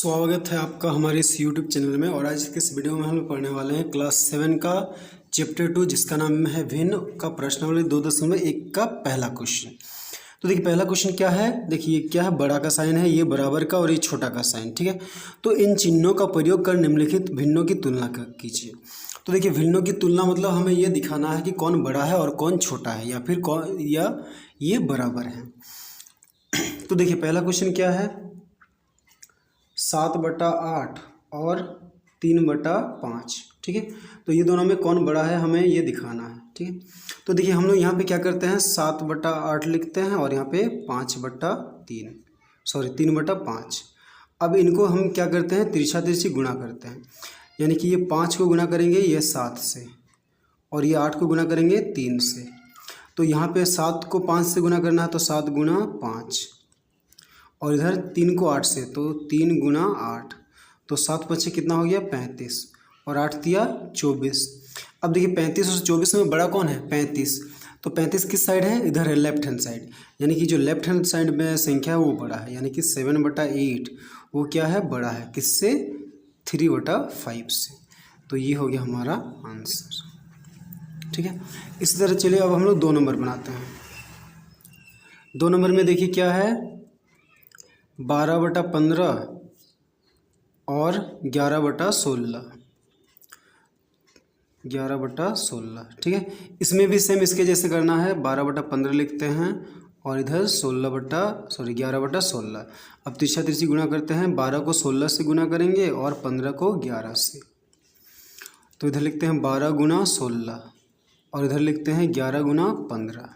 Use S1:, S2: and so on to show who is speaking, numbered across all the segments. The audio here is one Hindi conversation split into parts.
S1: स्वागत है आपका हमारे इस YouTube चैनल में। और आज के इस वीडियो में हम लोग पढ़ने वाले हैं क्लास 7 का चैप्टर 2 जिसका नाम है भिन्न का प्रश्नावली 2.1 का पहला क्वेश्चन। तो देखिए पहला क्वेश्चन क्या है, देखिए क्या है, बड़ा का साइन है, ये बराबर का और ये छोटा का साइन, ठीक है। तो इन चिन्हों का प्रयोग कर निम्नलिखित भिन्नों की तुलना कीजिए। तो देखिए भिन्नों की तुलना मतलब हमें ये दिखाना है कि कौन बड़ा है और कौन छोटा है, या फिर कौन या ये बराबर है। तो देखिए पहला क्वेश्चन क्या है, 7/8 और 3/5, ठीक है। तो ये दोनों में कौन बड़ा है हमें ये दिखाना है, ठीक है। तो देखिए हम लोग यहाँ पे क्या करते हैं, 7/8 लिखते हैं और यहाँ पे 3/5। अब इनको हम क्या करते हैं, तिरछा तिरछी गुणा करते हैं, यानी कि ये 5 को गुणा करेंगे ये 7 से और ये 8 को गुणा करेंगे 3 से। तो यहाँ पे 7 को 5 से गुणा करना है तो 7 गुणा 5, और इधर 3 को 8 से तो 3 गुणा 8, तो 7 पचे कितना हो गया 35 और 8 दिया 24। अब देखिए 35 और 24 में बड़ा कौन है 35, तो 35 किस साइड है, इधर है लेफ्ट हैंड साइड, यानी कि जो लेफ्ट हैंड साइड में संख्या है वो बड़ा है, यानी कि 7/8 वो क्या है बड़ा है, किससे 3/5 से। तो ये हो गया हमारा आंसर, ठीक है। इसी तरह चलिए अब हम लोग 2 नंबर बनाते हैं। 2 नंबर में देखिए क्या है, 12/15 और 11/16, ठीक है। इसमें भी सेम इसके जैसे करना है, 12/15 लिखते हैं और इधर 11/16। अब तिरछा तिरछी गुणा करते हैं, 12 को 16 से गुणा करेंगे और 15 को 11 से, तो इधर लिखते हैं 12 गुणा 16 और इधर लिखते हैं 11 गुणा 15।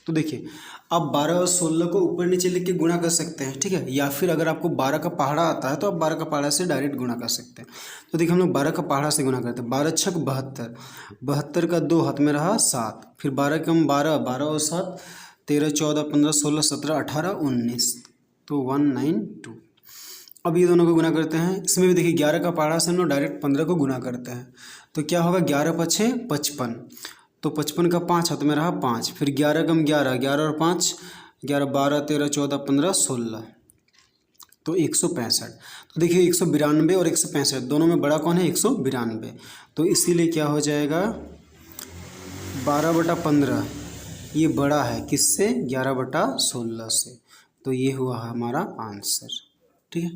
S1: तो देखिए आप 12 और 16 को ऊपर नीचे लिख के गुणा कर सकते हैं, ठीक है, या फिर अगर आपको 12 का पहाड़ा आता है तो आप 12 का पहाड़ा से डायरेक्ट गुणा कर सकते हैं। तो देखिए हम लोग 12 का पहाड़ा से गुणा करते हैं, 12 छक 72, 72 का 2 हाथ में रहा 7, फिर 12 कम 12, 12 और 7 13, 14, 15, 16, 17, 18, 19, तो 192। अब ये दोनों को गुना करते हैं, इसमें भी देखिए 11 का पहाड़ा से हम लोग डायरेक्ट 15 को गुना करते हैं, तो क्या होगा 11 पछे 55, तो 55 का 5 हाथ में रहा 5, फिर 11 कम 11, 11 और 5 11, 12, 13, 14, 15, 16, तो 165। तो देखिए 192 और 165 दोनों में बड़ा कौन है 192, तो इसीलिए क्या हो जाएगा 12/15 ये बड़ा है किससे 11/16 से। तो ये हुआ हमारा आंसर, ठीक है।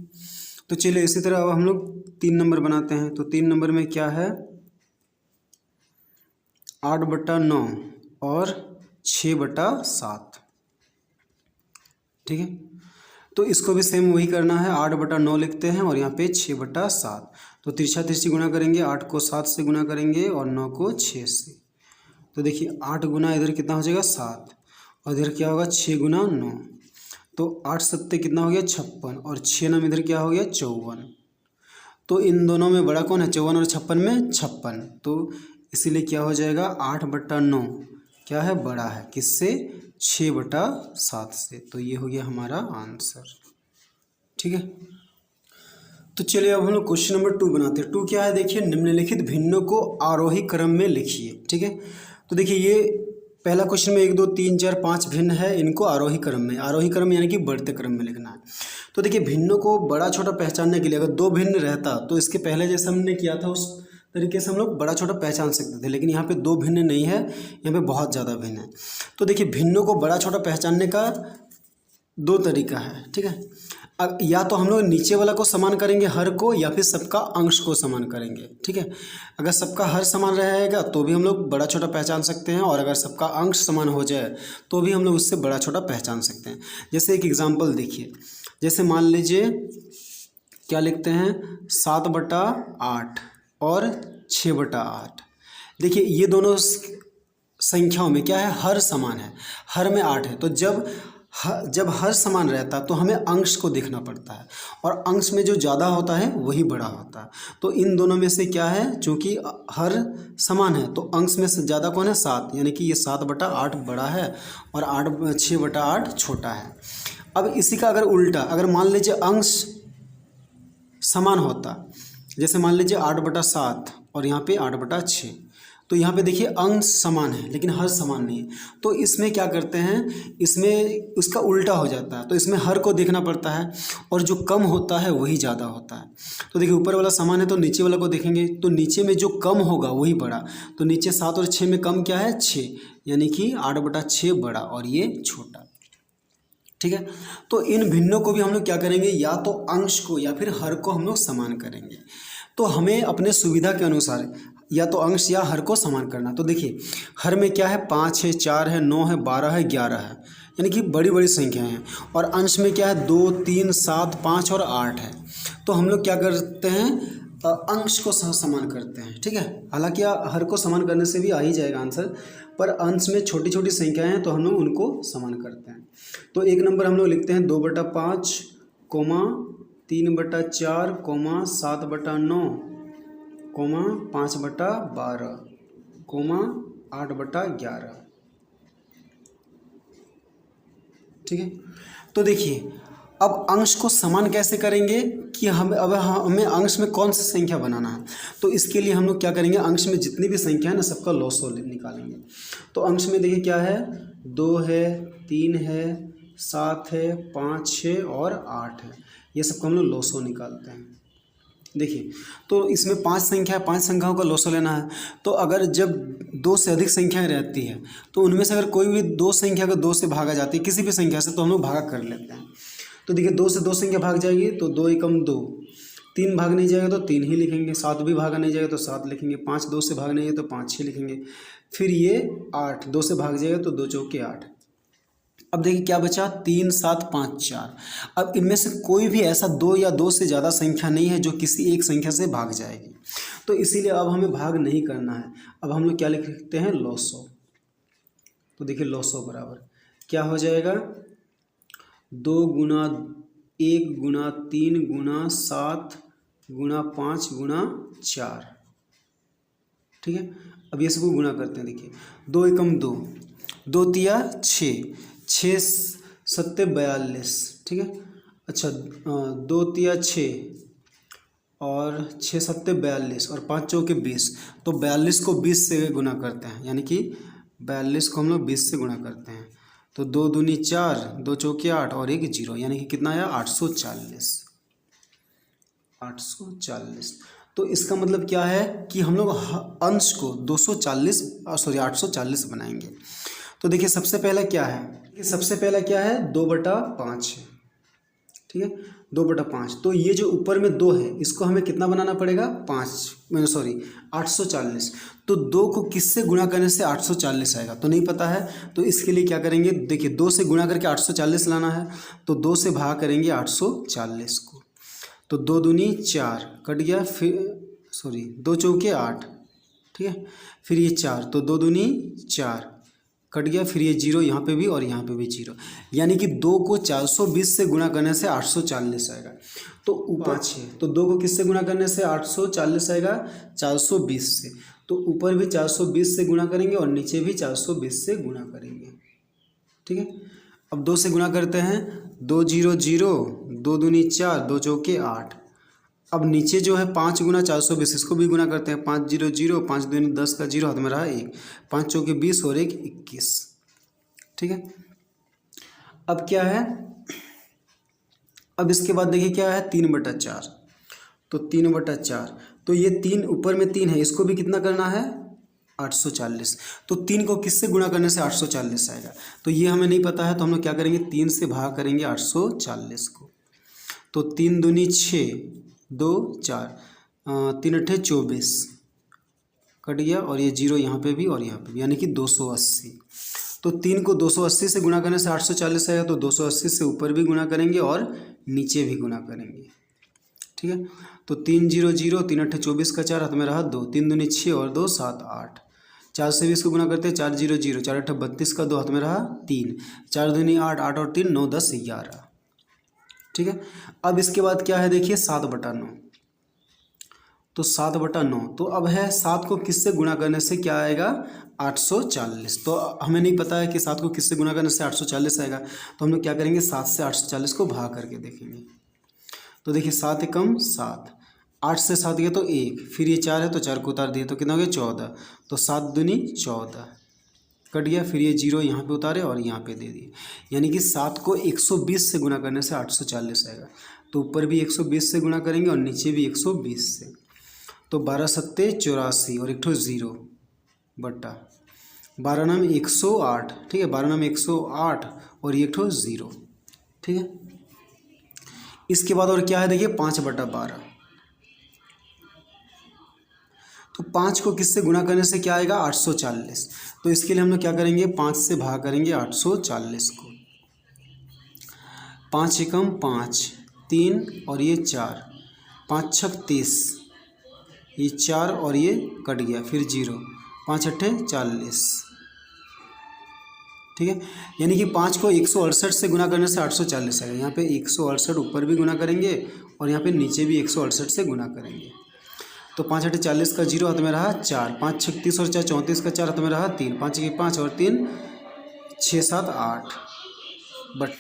S1: तो चलिए इसी तरह अब हम लोग 3 नंबर बनाते हैं। तो 3 नंबर में क्या है, 8/9 और 6/7, ठीक है। तो इसको भी सेम वही करना है, 8/9 लिखते हैं और यहाँ पे 6/7, तो तिरछा तिरछी गुणा करेंगे, 8 को 7 से गुणा करेंगे और 9 को 6 से। तो देखिए 8 गुना इधर कितना हो जाएगा 7 और इधर क्या होगा 6 गुना 9, तो 8 7 कितना हो गया 56 और 6 9 इधर क्या हो गया 54। तो इन दोनों में बड़ा कौन है 54 और 56 में 56, तो इसीलिए क्या हो जाएगा 8/9 क्या है बड़ा है किससे 6/7 से। तो ये हो गया हमारा आंसर, ठीक है। तो चलिए अब हम लोग क्वेश्चन नंबर 2 बनाते हैं। 2 क्या है, देखिए निम्नलिखित भिन्नों को आरोही क्रम में लिखिए, ठीक है। तो देखिए ये पहला क्वेश्चन में 1 2 3 4 5 भिन्न है, इनको आरोही क्रम यानी कि बढ़ते क्रम में लिखना है। तो देखिए भिन्नों को बड़ा छोटा पहचानने के लिए अगर 2 भिन्न रहता तो इसके पहले जैसे हमने किया था उस तरीके से हम लोग बड़ा छोटा पहचान सकते थे, लेकिन यहाँ पे 2 भिन्न नहीं है, यहाँ पे बहुत ज़्यादा भिन्न है। तो देखिए भिन्नों को बड़ा छोटा पहचानने का 2 तरीका है, ठीक है। अब या तो हम लोग नीचे वाला को समान करेंगे हर को, या फिर सबका अंश को समान करेंगे, ठीक है। अगर सबका हर समान रहेगा तो भी हम लोग बड़ा छोटा पहचान सकते हैं, और अगर सबका अंश समान हो जाए तो भी हम लोग उससे बड़ा छोटा पहचान सकते हैं। जैसे एक एग्जाम्पल देखिए, जैसे मान लीजिए क्या लिखते हैं 7/8 और 6/8। देखिए ये दोनों संख्याओं में क्या है हर समान है, हर में 8 है, तो जब हर समान रहता है तो हमें अंश को देखना पड़ता है, और अंश में जो ज़्यादा होता है वही बड़ा होता है। तो इन दोनों में से क्या है, चूँकि हर समान है तो अंश में से ज़्यादा कौन है 7, यानी कि ये 7/8 बड़ा है और 6/8 छोटा है। अब इसी का अगर उल्टा, अगर मान लीजिए अंश समान होता, जैसे मान लीजिए 8/7 और यहाँ पे 8/6, तो यहाँ पे देखिए अंश समान है लेकिन हर समान नहीं है, तो इसमें क्या करते हैं, इसमें उसका उल्टा हो जाता है। तो इसमें हर को देखना पड़ता है और जो कम होता है वही ज़्यादा होता है। तो देखिए ऊपर वाला समान है तो नीचे वाला को देखेंगे, तो नीचे में जो कम होगा वही बड़ा। तो नीचे 7 और 6 में कम क्या है 6, यानी कि 8/6 बड़ा और ये छोटा। ठीक है, तो इन भिन्नों को भी हम लोग क्या करेंगे, या तो अंश को या फिर हर को हम लोग समान करेंगे। तो हमें अपने सुविधा के अनुसार या तो अंश या हर को समान करना। तो देखिए हर में क्या है 5 है, 4 है, 9 है, 12 है, 11 है, यानी कि बड़ी बड़ी संख्याएं हैं। और अंश में क्या है 2, 3, 7, 5 और 8 है। तो हम लोग क्या करते हैं, अंश को समान करते हैं। ठीक है, हालांकि हर को समान करने से भी आ ही जाएगा आंसर, पर अंश में छोटी छोटी संख्याएं हैं तो हम लोग उनको समान करते हैं। तो 1 नंबर हम लोग लिखते हैं 2/5, 3/4, 7/9, 5/12, 8/11। ठीक है, तो देखिए अब अंश को समान कैसे करेंगे कि हमें अंश में कौन सा संख्या बनाना है। तो इसके लिए हम लोग क्या करेंगे, अंश में जितनी भी संख्या है ना सबका लॉसो निकालेंगे। तो अंश में देखिए क्या है 2 है, 3 है, 7 है, 5 है और 8 है, ये सबका हम लोग लॉसो निकालते हैं। देखिए तो इसमें 5 संख्या है, 5 संख्याओं का लॉसो लेना है। तो अगर जब 2 से अधिक संख्याएं रहती है तो उनमें से अगर कोई भी 2 संख्या को 2 से भागा जाती है किसी भी संख्या से, तो हम लोग भागा कर लेते हैं। तो देखिए 2 से 2 संख्या भाग जाएगी तो 2 एकम 2, 3 भाग नहीं जाएगा तो 3 ही लिखेंगे, 7 भी भागा नहीं जाएगा तो 7 लिखेंगे, 5 2 से भाग नहीं है तो 5 ही लिखेंगे। फिर ये 8 2 से भाग जाएगा तो 2 चौके 8। अब देखिए क्या बचा 3, 7, 5, 4। अब इनमें से कोई भी ऐसा 2 या 2 से ज़्यादा संख्या नहीं है जो किसी एक संख्या से भाग जाएगी, तो इसीलिए अब हमें भाग नहीं करना है। अब हम लोग क्या लिखते हैं लॉसो। तो देखिए लॉसो बराबर क्या हो जाएगा 2 गुना 1 गुना 3 गुना 7 गुना 5 गुना 4। ठीक है, अब ये सबको गुना करते हैं। देखिए 2 एकम 2, 2 तिया 6, 6 सत्ते 42। ठीक है, अच्छा 2 तिया 6 और 6 सत्ते 42 और 5 चौके 20। तो 42 को 20 से गुना करते हैं, यानी कि 42 को हम लोग 20 से गुना करते हैं। तो 2 दूनी 4, 2 चौके 8 और 1 0, यानी कि कितना आया 840। 840। तो इसका मतलब क्या है कि हम लोग अंश को 840 बनाएंगे। तो देखिए सबसे पहला क्या है, सबसे पहला क्या है 2/5 है। ठीक है, 2/5। तो ये जो ऊपर में 2 है इसको हमें कितना बनाना पड़ेगा 840। तो 2 को किससे गुणा करने से 840 आएगा, तो नहीं पता है। तो इसके लिए क्या करेंगे, देखिए 2 से गुणा करके 840 लाना है, तो 2 से भाग करेंगे 840 को। तो 2 दूनी 4 कट गया, फिर 2 चौके 8। ठीक है, फिर ये 4, तो 2 दूनी 4 कट गया, फिर ये 0 यहाँ पे भी और यहाँ पे भी 0, यानी कि 2 को 420 से गुणा करने से 840 आएगा। तो ऊपर 6, तो 2 को किससे गुणा करने से 840 आएगा 420 से। तो ऊपर भी 420 से गुणा करेंगे और नीचे भी 420 से गुणा करेंगे। ठीक है, अब 2 से गुणा करते हैं 2 0 0, 2 दूनी 4, 2 चौके 8। अब नीचे जो है 5 गुना 420, इसको भी गुना करते हैं 5 0 0, 5 दूनी 10 का 0 हाथ में रहा 1, 5 चौके 20 और 1 21। ठीक है, अब क्या है, अब इसके बाद देखिए क्या है 3/4। तो 3/4, तो ये 3 ऊपर में 3 है, इसको भी कितना करना है 840। तो 3 को किससे गुणा करने से 840 आएगा, तो ये हमें नहीं पता है। तो हम लोग क्या करेंगे 3 से भाग करेंगे 840 को। तो 3 दूनी 6, 2 4, 3 अट्ठे 24 कट गया, और ये 0 यहाँ पे भी और यहाँ पे भी, यानी कि 280। तो 3 को 280 से गुणा करने से 840 आएगा, तो 280 से ऊपर भी गुणा करेंगे और नीचे भी गुणा करेंगे। ठीक है, तो 3 0 0, 3 अट्ठे 24 का 4 हाथ में रहा 2, 3 दूनी 6 और 2 7 8। 4 से 20 को गुना करते हैं 4 0 0, 4 अट्ठे 32 का 2 हाथ में रहा 3, 4 दूनी 8, 8 और 3 9 10 11। ठीक है, अब इसके बाद क्या है देखिए 7/9। तो 7/9, तो अब है 7 को किससे गुणा करने से क्या आएगा 840। तो हमें नहीं पता है कि 7 को किससे गुणा करने से 840 आएगा, तो हम लोग क्या करेंगे 7 से 840 को भाग करके देखेंगे। तो देखिए 7 एकम 7, 8 से 7 गया तो 1, फिर ये 4 है तो 4 को उतार दिए तो कितना हो गया 14, तो 7 दूनी 14 कट गया। फिर ये 0 यहाँ पे उतारे और यहाँ पे दे दिए, यानी कि 7 को 120 से गुना करने से 840 आएगा। तो ऊपर भी 120 से गुना करेंगे और नीचे भी 120 से, तो 12 सत्ते 84 और एक ठो 0 बट्टा 12 नाम 108, ठीक है, 12 नाम 108 और ये ठो 0, ठीक है। इसके बाद और क्या है देखिए 5/12, तो 5 को किससे गुणा करने से क्या आएगा 840, तो इसके लिए हम लोग क्या करेंगे 5 से भाग करेंगे 840 को। 5 एकम 5, 3 और ये 4, 5 छक 30, ये 4 और ये कट गया, फिर 0, 5 अट्ठे 40, ठीक है। यानी कि 5 को 168 से गुना करने से 840 आएगा। यहाँ पे 168 ऊपर भी गुना करेंगे और यहाँ पे नीचे भी 168 से गुना करेंगे, तो 5 अट्ठे 40 का 0 हाथ में रहा 4, 5 36 और 4 34 का 4 हाथ में रहा 3, 5 के 5 और 3 6 7 8 बट।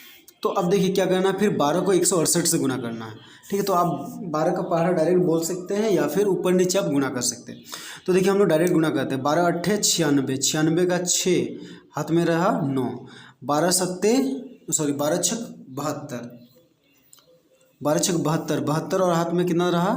S1: तो अब देखिए क्या करना है, फिर 12 को 168 से गुना करना है, ठीक है। तो आप 12 का पहाड़ा डायरेक्ट बोल सकते हैं या फिर ऊपर नीचे आप गुना कर सकते हैं। तो देखिए हम लोग डायरेक्ट गुना करते हैं, 12 अट्ठे 96, 96 का 6 हाथ में रहा 9, 12 छक 72, 12 छक 72, 72 और हाथ में कितना रहा,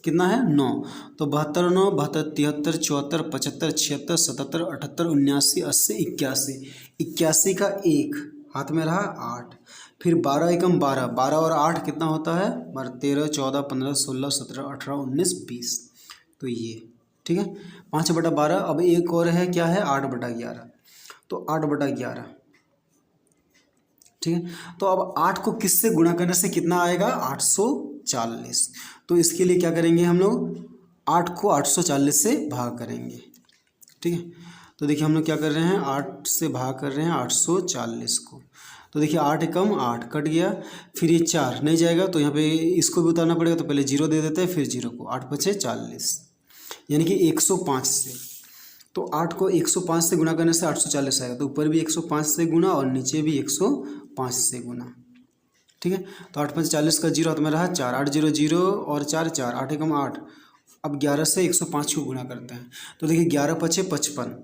S1: कितना है 9, तो 72 9 72 73 74 75 76 77 78 79 80 81, 81 का 1 हाथ में रहा 8, फिर 12 एकम 12, 12 और 8 कितना होता है 13 14 15 16 17 18 19 20, तो ये ठीक है 5/12। अब एक और है क्या है 8/11, तो 8/11, ठीक है। तो अब 8 को किससे गुणा करने से कितना आएगा 840, तो इसके लिए क्या करेंगे हम लोग 8 को 840 से भाग करेंगे, ठीक है। तो देखिए हम लोग क्या कर रहे हैं 8 से भाग कर रहे हैं 840 को, तो देखिए 8 एकम 8 कट गया, फिर ये 4 नहीं जाएगा तो यहाँ पे इसको भी उतारना पड़ेगा, तो पहले 0 दे देते हैं फिर 0 को, 8 पचे 40 यानी कि 105 से, तो 8 को 105 से गुना करने से 840 आएगा, तो ऊपर भी 105 से गुना और नीचे भी 105 से गुना, ठीक है। तो 8 5 40 का 0 हाथ में रहा 4, 8 0 0 और 4 4, 8 एकम 8। अब 11 से 105 को गुना करते हैं, तो देखिए 11 पचे 55,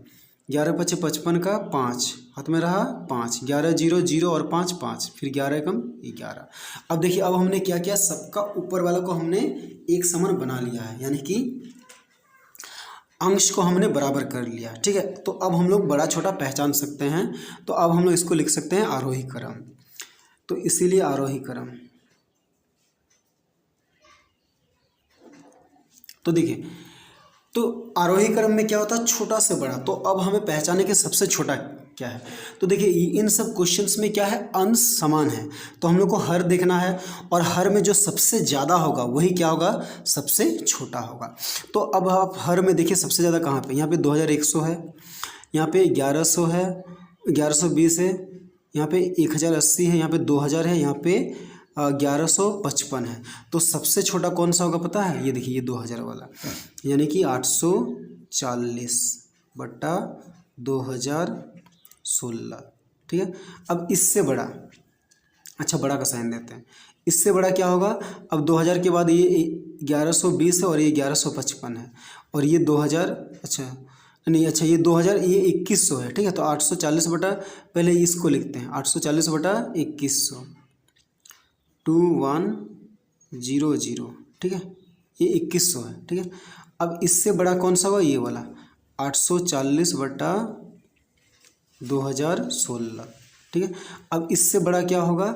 S1: 11 पचे 55 का 5 हाथ में रहा 5, 11 0 0 और 5 5, फिर 11 एकम 11। अब देखिए अब हमने क्या किया, सबका ऊपर वाला को हमने एक समान बना लिया है, यानी कि अंश को हमने बराबर कर लिया, ठीक है। तो अब हम लोग बड़ा छोटा पहचान सकते हैं, तो अब हम लोग इसको लिख सकते हैं आरोही क्रम, तो इसीलिए आरोही क्रम। तो देखिए तो आरोही क्रम में क्या होता है छोटा से बड़ा, तो अब हमें पहचाने के सबसे छोटा क्या है, तो देखिए इन सब क्वेश्चंस में क्या है अंश समान है, तो हम लोग को हर देखना है और हर में जो सबसे ज़्यादा होगा वही क्या होगा सबसे छोटा होगा। तो अब आप हर में देखिए सबसे ज़्यादा कहाँ पे, यहाँ पे 2100 है, यहाँ पे 1100 है, 1120 है, यहाँ पे 1080 है, यहाँ पे 2000 है, यहाँ पे 1155 है, तो सबसे छोटा कौन सा होगा पता है, ये देखिए ये 2000 वाला, यानी कि 840/2016, ठीक है। अब इससे बड़ा, अच्छा बड़ा का साइन देते हैं, इससे बड़ा क्या होगा, अब 2000 के बाद ये 1120 है और ये 1155 है और ये 2000, अच्छा नहीं अच्छा ये 2000 ये 2100 है, ठीक है। तो 840 बटा, पहले इसको लिखते हैं 840/2100 2100, ठीक है, ये 2100 है, ठीक है। अब इससे बड़ा कौन सा हुआ ये वाला 840/2016, ठीक है। अब इससे बड़ा क्या होगा,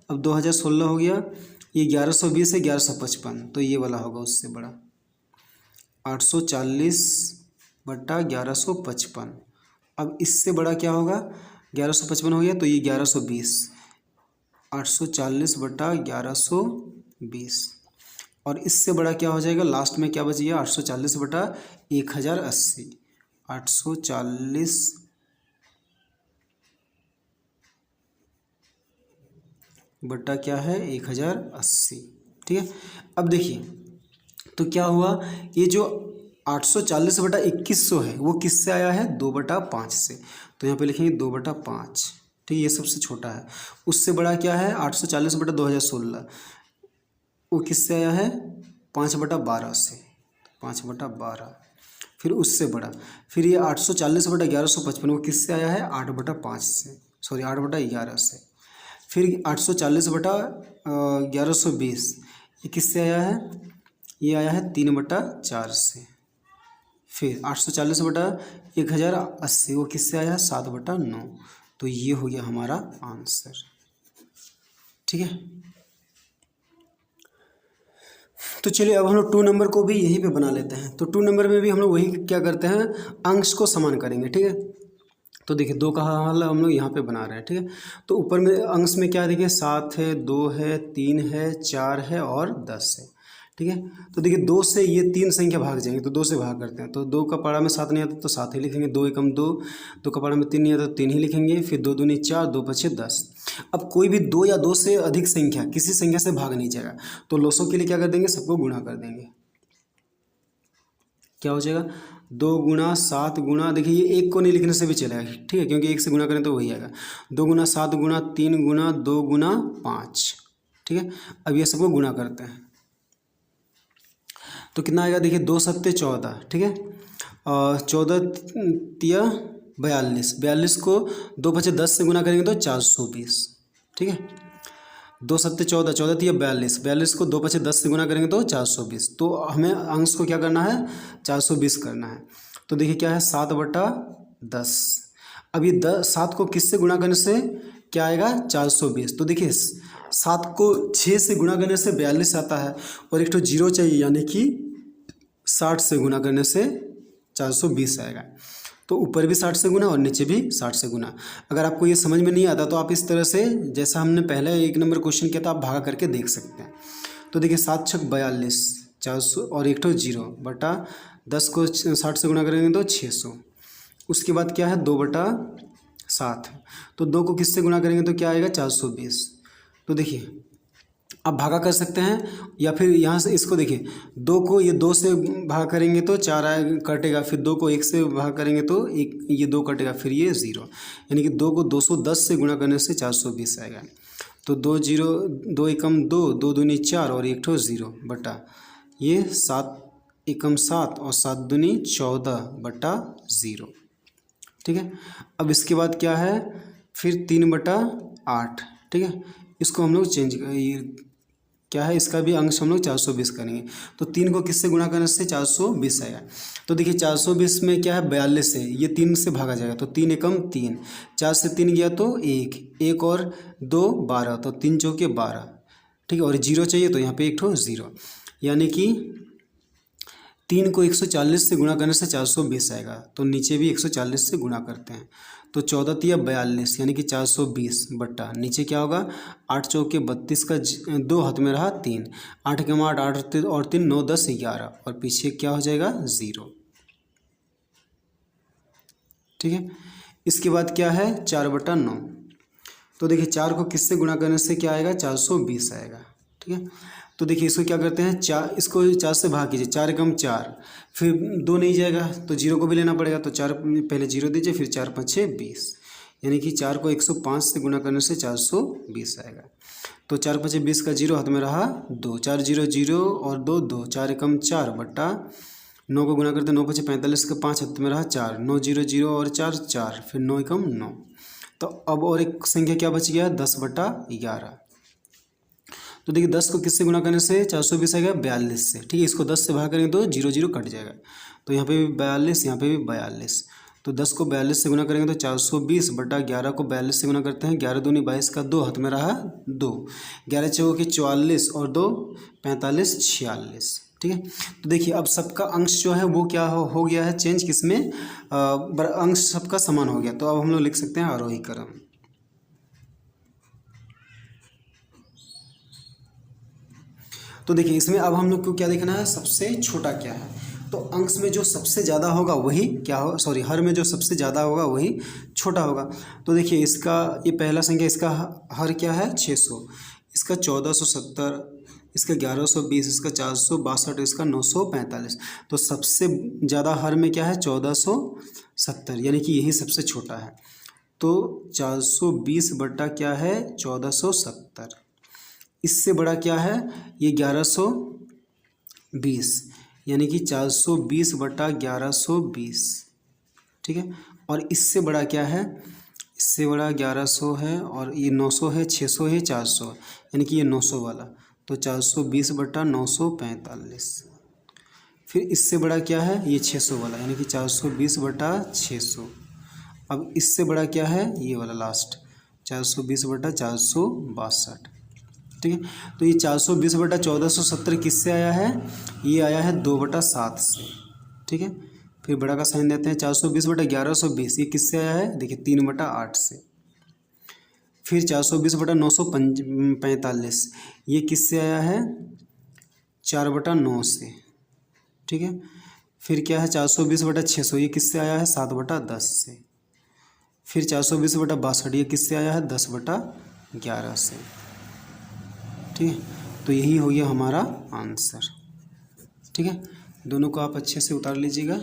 S1: अब 2016 हो गया, ये 1120 है 1155, तो ये वाला होगा उससे बड़ा 840/1155। अब इससे बड़ा क्या होगा 1155 हो गया, तो ये 1120, 840/1120, और इससे बड़ा क्या हो जाएगा लास्ट में क्या बच गया 840/1080, 840 बटा क्या है 1080, ठीक है। अब देखिए तो क्या हुआ, ये जो 840/2100 है वो किससे आया है 2/5 से, तो यहाँ पे लिखेंगे 2/5, ठीक है, ये सबसे छोटा है। उससे बड़ा क्या है 840/2016, वो किससे आया है 5/12 से, 5/12, फिर उससे बड़ा, फिर ये 840/1155 वो किससे आया है 8/5 से, सॉरी 8/11 से, फिर 840/1120 ये किससे आया है, ये आया है 3/4 से, फिर 840/1080 वो किससे आया है 7/9। तो ये हो गया हमारा आंसर। ठीक है, तो चलिए अब हम लोग 2 नंबर को भी यहीं पे बना लेते हैं। तो 2 नंबर में भी हम लोग वही क्या करते हैं, अंश को समान करेंगे। ठीक है, तो देखिए 2 का हल हम लोग यहाँ पे बना रहे हैं। ठीक है, तो ऊपर में अंश में क्या है, देखिए 7 है, 2 है, 3 है, 4 है और 10 है। ठीक है, तो देखिए 2 से ये 3 संख्या भाग जाएंगे, तो 2 से भाग करते हैं। तो 2 का पारा में 7 नहीं आता तो 7 ही लिखेंगे, 2 एकम 2, 2 का पारा में 3 नहीं आता तो 3 ही लिखेंगे, फिर 2 दूनी 4, 2 पछे 10। अब कोई भी 2 या 2 से अधिक संख्या किसी संख्या से भाग नहीं जाएगा, तो लोसों के लिए क्या कर देंगे, सबको गुणा कर देंगे। क्या हो जाएगा 2 गुणा 7 गुणा, देखिए ये 1 को नहीं लिखने से भी चलेगा। ठीक है, क्योंकि 1 से गुणा करें तो वही आएगा, 2 गुणा 7 गुणा 3 गुणा 2 गुणा 5। ठीक है, अब ये सबको गुणा करते हैं तो कितना आएगा, देखिए 2 सत्ते 14। ठीक है, 14 तिया 42, 42 को 2 पचे 10 से गुणा करेंगे तो 420। ठीक है, 2 सत्ते 14, 14 तिया 42, 42 को 2 पचे 10 से गुणा करेंगे तो 420। तो हमें अंश को क्या करना है 420 करना है। तो देखिए क्या है 7/10। अब ये 7 को किससे गुणा करने से क्या आएगा 420। तो देखिए 7 को 6 से गुणा करने से 42 आता है और एक तो 0 चाहिए, यानी कि 60 से गुणा करने से 420 आएगा। तो ऊपर भी 60 से गुना और नीचे भी 60 से गुना। अगर आपको ये समझ में नहीं आता तो आप इस तरह से, जैसा हमने पहले 1 नंबर क्वेश्चन किया था, आप भागा करके देख सकते हैं। तो देखिए 7 छक 42, 400 और एक तो 0 बटा 10 को 60 से गुना करेंगे तो 600। उसके बाद क्या है 2/7, तो 2 को किससे गुना करेंगे तो क्या आएगा 420। तो देखिए आप भागा कर सकते हैं, या फिर यहाँ से इसको देखिए 2 को ये 2 से भाग करेंगे तो 4 कटेगा, फिर 2 को 1 से भाग करेंगे तो 1 ये 2 कटेगा, फिर ये 0, यानी कि 2 को 210 से गुणा करने से 420 आएगा। तो 2 एकम 2, 2 दूनी 4 और एक ठो 0 बटा ये 7 एकम 7 और 7 दूनी 14/0। ठीक है, अब इसके बाद क्या है फिर 3/8। ठीक है, इसको हम लोग क्या है, इसका भी अंश हम लोग 420 करेंगे। तो 3 को किससे गुणा करने से 420 आएगा। तो देखिए 420 में क्या है 42 है, ये 3 से भागा जाएगा, तो 3 एकम 3, 4 से 3 गया तो 1 और 2 12, तो 3 चौके 12। ठीक है, और 0 चाहिए तो यहाँ पे एक ठो 0, यानी कि 3 को 140 से गुणा करने से 420 आएगा। तो नीचे भी 140 से गुणा करते हैं, तो 14 तिया 42, यानी कि 420 बट्टा नीचे क्या होगा 8 चौके 32 का 2 हाथ में रहा 3, 8 के 8, 8 और 3 9 10 11 और पीछे क्या हो जाएगा 0। ठीक है, इसके बाद क्या है 4/9। तो देखिए 4 को किससे गुणा करने से क्या आएगा 420 आएगा। ठीक है, तो देखिए इसको क्या करते हैं इसको 4 से भाग कीजिए, 4 एकम 4, फिर 2 नहीं जाएगा तो 0 को भी लेना पड़ेगा, तो 4 पहले 0 दीजिए, फिर 4 5 6 20, यानी कि 4 को 105 से गुणा करने से 420 आएगा। तो 4 5 20 का 0 हाथ में रहा 2, 4 0 0 और 2 2, 4 एकम 4 बट्टा 9 को गुणा करते 9 5 45 का 5 हाथ में रहा 4, 9 0 0 और 4 4, फिर 9 एकम 9। तो अब और एक संख्या क्या बच गया 10/11। तो देखिए 10 को किससे गुणा करने से 420 आएगा 42 से। ठीक है, इसको 10 से भाग करेंगे तो 0 0 कट जाएगा, तो यहाँ पे भी 42, यहाँ पे भी 42। तो 10 को 42 से गुणा करेंगे तो 420 बटा 11 को 42 से गुणा करते हैं, 11 दूनी 22 का 2 हाथ में रहा 2, 11 चौके 44 और 2 45 46। ठीक है, तो देखिए अब सबका अंश जो है वो क्या हो गया है चेंज, किसमें अंश सबका समान हो गया। तो अब हम लोग लिख सकते हैं आरोही क्रम। तो देखिए इसमें अब हम लोग को क्या देखना है सबसे छोटा क्या है। तो अंश में जो सबसे ज़्यादा होगा वही क्या हो, सॉरी हर में जो सबसे ज़्यादा होगा वही छोटा होगा। तो देखिए इसका ये पहला संख्या, इसका हर क्या है 600, इसका 1470, इसका 1120, इसका 462, इसका 945। तो सबसे ज़्यादा हर में क्या है 1470, यानी कि यही सबसे छोटा है। तो 420 बटा क्या है 1470, इससे बड़ा क्या है ये 1120 20, यानी कि 420 बटा 1120। ठीक है, और इससे बड़ा क्या है, इससे बड़ा 1100 है, और ये 900 है, 600 है, 400, यानी कि ये 900 वाला, तो 420 बटा 945। फिर इससे बड़ा क्या है, ये 600 वाला, यानी कि 420 बटा 600। अब इससे बड़ा क्या है, ये वाला लास्ट 420 बटा 462। ठीक है, तो ये 420 बटा 1470 किससे आया है, ये आया है 2/7 से। ठीक है, फिर बड़ा का साइन देते हैं, 420 बटा 1120 ये किससे आया है, देखिए 3/8 से। फिर 420 बटा 945 ये किससे आया है, 4/9 से। ठीक है, फिर क्या है 420 बटा 600 ये किससे आया है, 7/10 से। फिर 420 बटा 62 ये किससे आया है, 10/11 से। ठीक है, तो यही हो गया हमारा आंसर। ठीक है, दोनों को आप अच्छे से उतार लीजिएगा।